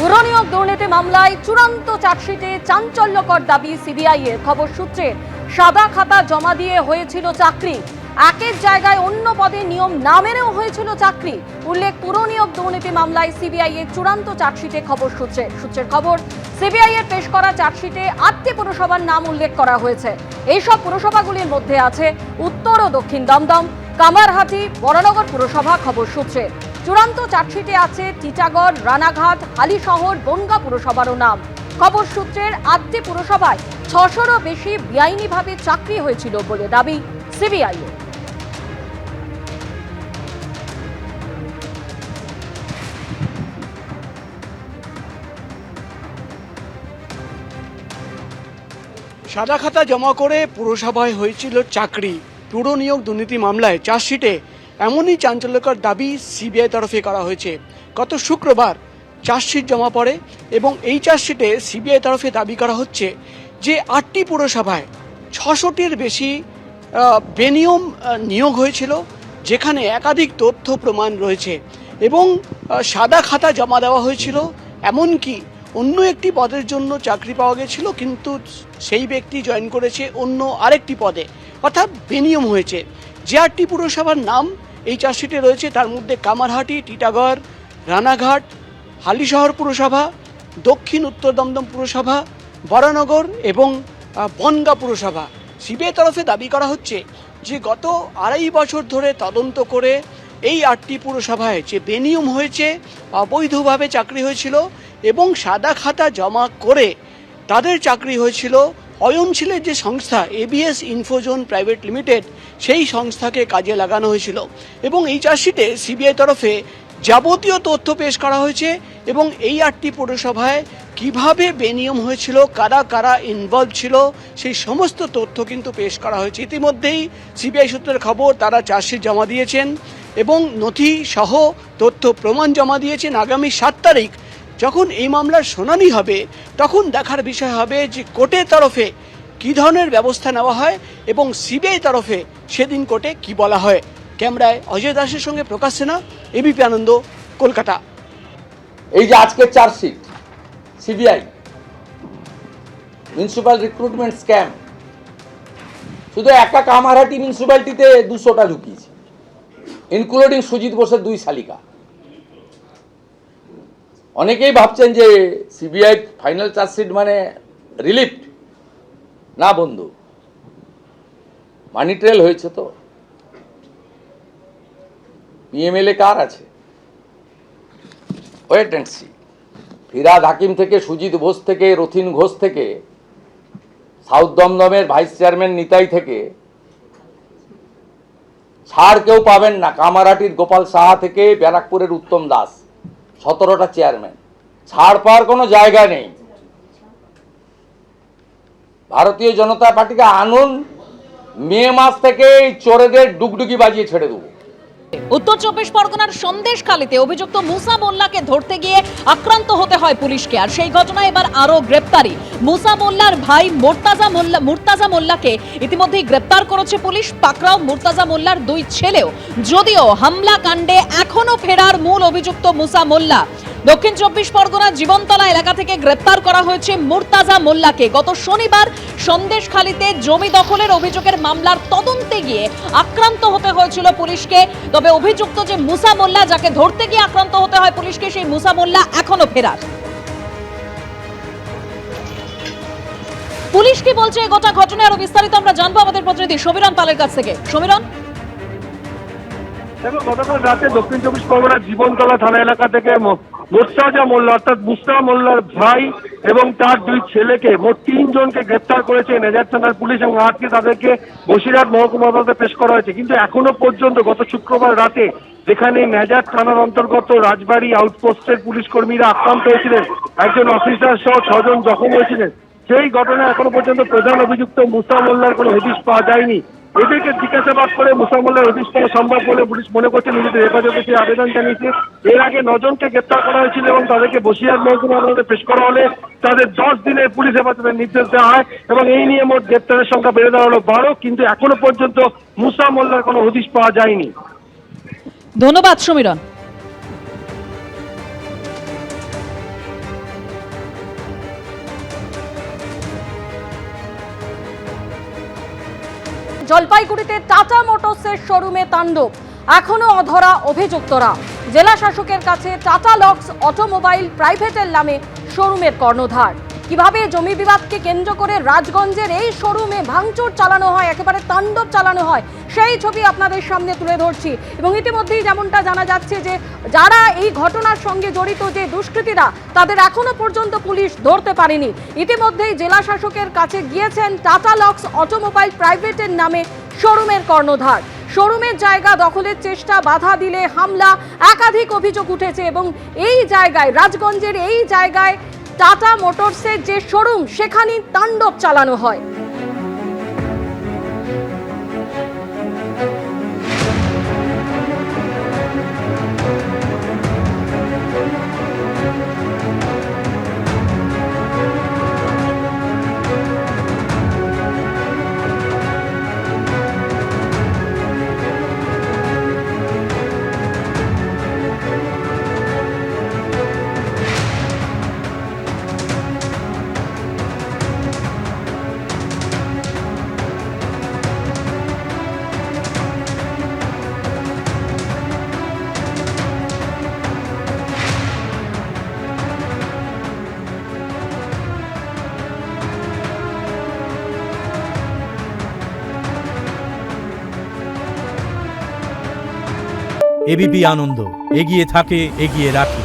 পুরনিয়োগ দুর্নীতি মামলায় চূড়ান্ত চার্জশিটে চাঞ্চল্যকর দাবি সিবিআই এর। খবর সূত্রে সাদা খাতা জমা দিয়ে হয়েছিল চাকরি, একের জায়গায় অন্য পদে নিয়ম না মেনেও হয়েছিল চাকরি। উল্লেখ, পুরনিয়োগ দুর্নীতি মামলায় সিবিআই এর চূড়ান্ত চার্জশিটে। খবর সূত্রের খবর, সিবিআই এর পেশ করা চার্জশিটে 8টি পুরসভার নাম উল্লেখ করা হয়েছে। এইসব পুরসভাগুলির মধ্যে আছে উত্তর ও দক্ষিণ দমদম, কামারহাটি, বরানগর পুরসভা। খবর সূত্রে চূড়ান্ত চার্জশিটে আছে টিটাগড়, রানাঘাট, হালিশহর, বনগাঁ পুরসভারও নাম। খবর সূত্রের 8টি পুরসভায় 600রও বেশি বেআইনিভাবে চাকরি হয়েছিল বলে দাবি সিবিআই এর। সাদা খাতা জমা করে পুরসভায় হয়েছিল চাকরি। পুরনিয়োগ দুর্নীতি মামলায় চার্জশিটে এমনই চাঞ্চল্যকর দাবি সিবিআই তরফে করা হয়েছে। গত শুক্রবার চার্জশিট জমা পড়ে এবং এই চার্জশিটে সিবিআই তরফে দাবি করা হচ্ছে যে 8টি পুরসভায় 600টির বেশি বেনিয়ম নিয়োগ হয়েছিল, যেখানে একাধিক তথ্য প্রমাণ রয়েছে এবং সাদা খাতা জমা দেওয়া হয়েছিল। এমনকি অন্য একটি পদের জন্য চাকরি পাওয়া গেছিল, কিন্তু সেই ব্যক্তি জয়েন করেছে অন্য আরেকটি পদে, অর্থাৎ বেনিয়ম হয়েছে। যে 8টি পুরসভার নাম এই চার্জশিটে রয়েছে তার মধ্যে কামারহাটি, টিটাগড়, রানাঘাট, হালিশহর পুরসভা, দক্ষিণ উত্তর দমদম পুরসভা, বরানগর এবং বনগাঁ পুরসভা। সিবিআই তরফে দাবি করা হচ্ছে যে গত 2.5 বছর ধরে তদন্ত করে এই 8টি পুরসভায় যে বেনিয়ম হয়েছে, অবৈধভাবে চাকরি হয়েছিল এবং সাদা খাতা জমা করে তাদের চাকরি হয়েছিল, অয়নশীলের যে সংস্থা এবিএস ইনফোজোন প্রাইভেট লিমিটেড, সেই সংস্থাকে কাজে লাগানো হয়েছিল। এবং এই চার্জশিটে সিবিআই তরফে যাবতীয় তথ্য পেশ করা হয়েছে এবং এই 8টি পুরসভায় কিভাবে বেনিয়ম হয়েছিল, কারা কারা ইনভলভ ছিল, সেই সমস্ত তথ্য কিন্তু পেশ করা হয়েছে। ইতিমধ্যেই সিবিআই সূত্রের খবর তারা চার্জশিট জমা দিয়েছেন এবং নথি সহ তথ্য প্রমাণ জমা দিয়েছেন। আগামী 7 তারিখ যখন এই মামলার শুনানি হবে তখন দেখার বিষয় হবে যে কোর্টের তরফে কী ধরনের ব্যবস্থা নেওয়া হয় এবং সিবিআই তরফে সেদিন কোর্টে কি বলা হয়। ক্যামেরায় অজয় দাসের সঙ্গে প্রকাশ সিনহা, এবিপি আনন্দ, কলকাতা। এই যে আজকের chargesheet CBI municipal recruitment scam, শুধু একা কামারহাটি মিউনিসিপ্যালিটিতে 200টা ঢুকিয়েছে, ইনক্লুডিং সুজিত বোসের 2 শালিকা। অনেকেই ভাবছেন যে সিবিআই ফাইনাল চার্জশিট মানে রিলিফ। না বন্ধু, মানি ট্রেল হয়েছে। তো পিএমএলএ কার আছে? Wait and see. Firhad Hakim থেকে, সুজিত বোস থেকে, রথিন ঘোষ থেকে, সাউথ দমদমের ভাইস চেয়ারম্যান নিতাই থেকে ছাড় কেউ পাবেন না। কামারহাটির গোপাল সাহা থেকে ব্যারাকপুরের উত্তম দাস, 17টা চেয়ারম্যান, ছাড় পাওয়ার কোনো জায়গা নেই। ভারতীয় জনতা পার্টিকে আনুন, মে মাস থেকে এই চোরেদের ডুগডুগি বাজিয়ে ছেড়ে দেবো। উত্তর 24 পরগনার সন্দেশখালীতে অভিযুক্ত মুসা মোল্লাকে ধরতে গিয়ে আক্রান্ত হতে হয় পুলিশকে, আর সেই ঘটনায় এবার আরো গ্রেপ্তারি। মুসা মোল্লার ভাই মুর্তাজা মোল্লাকে ইতিমধ্যেই গ্রেপ্তার করেছে পুলিশ। পাকড়াও মুর্তাজা মোল্লার 2 ছেলেও। যদিও হামলা কাণ্ডে এখনো ফেরার মূল অভিযুক্ত মুসা মোল্লা। দক্ষিণ 24 পরগনা জীবনতলা এলাকা থেকে গ্রেপ্তার করা হয়েছে মুর্তাজা মোল্লাকে। গত শনিবার সন্দেশখালীতে জমি দখলের অভিযোগের মামলার তদন্তে গিয়ে আক্রান্ত হতে হয়েছিল পুলিশকে। তবে অভিযুক্ত যে মুসা মোল্লা, যাকে ধরতে গিয়ে আক্রান্ত হতে হয় পুলিশকে, সেই মুসা মোল্লা এখনো ফেরার। পুলিশ কি বলছে এই গোটা ঘটনায় আরো বিস্তারিত আমরা জানবো আমাদের প্রতিনিধি সমীরণ পালের কাছ থেকে। সমীরণ, গতকাল রাতে দক্ষিণ 24 পরগনার জীবনতলা থানা এলাকা থেকে মুর্তাজা মোল্লা অর্থাৎ মুসা মোল্লার ভাই এবং তার 2 ছেলেকে, মোট 3 জনকে গ্রেপ্তার করেছে নেজার থানার পুলিশ এবং আজকে তাদেরকে বসিরহাট মহকুমা আদালতে পেশ করা হয়েছে। কিন্তু এখনো পর্যন্ত গত শুক্রবার রাতে যেখানে নেজার থানার অন্তর্গত রাজবাড়ি আউটপোস্টের পুলিশ কর্মীরা আক্রান্ত হয়েছিলেন, একজন অফিসার সহ 6 জন জখম হয়েছিলেন, সেই ঘটনায় এখনো পর্যন্ত প্রধান অভিযুক্ত মুসা মোল্লার কোনো হদিশ পাওয়া যায়নি। এদেরকে জিজ্ঞাসাবাদ করে মুসা মোল্লার হদিশ পাওয়া সম্ভব বলে পুলিশ মনে করছে, নিজেদের হেফাজতে সে আবেদন জানিয়েছে। এর আগে 9 জনকে গ্রেপ্তার করা হয়েছিল এবং তাদেরকে বসিরহাট মহকুমা আদালতে পেশ করা হলে তাদের 10 দিনের পুলিশ হেফাজতের নির্দেশ দেওয়া হয় এবং এই নিয়ে মোট গ্রেপ্তারের সংখ্যা বেড়ে দাঁড়ালো 12। কিন্তু এখনো পর্যন্ত মুসা মোল্লার কোনো হদিশ পাওয়া যায়নি। ধন্যবাদ সমীরণ। জলপাইগুড়িতে টাটা মোটরসের শোরুমে তাণ্ডব, এখনো অধরা অভিযুক্তরা। জেলা শাসকের কাছে টাটা লক্স অটোমোবাইল প্রাইভেটের নামে শোরুমের কর্ণধার। কিভাবে জমি বিবাদকে কেন্দ্র করে রাজগঞ্জের এই শোরুমে ভাঙচুর চালানো হয়, একেবারে তাণ্ডব চালানো হয়, সেই ছবি আপনাদের সামনে তুলে ধরছি। এবং ইতিমধ্যেই যেমনটা জানা যাচ্ছে যে যারা এই ঘটনার সঙ্গে জড়িত যে দুষ্কৃতীরা, তাদের এখনো পর্যন্ত পুলিশ ধরতে পারেনি। ইতিমধ্যেই জেলা শাসকের কাছে গিয়েছেন টাটা লক্স অটোমোবাইল প্রাইভেটের নামে শোরুমের কর্ণধার। শোরুমের জায়গা দখলের চেষ্টা, বাধা দিলে হামলা, একাধিক অভিযোগ উঠেছে। এবং এই জায়গায়, রাজগঞ্জের এই জায়গায় টাটা মোটরসের যে শোরুম, সেখানেই তাণ্ডব চালানো হয়। এবিপি আনন্দ, এগিয়ে থাকে, এগিয়ে রাখে।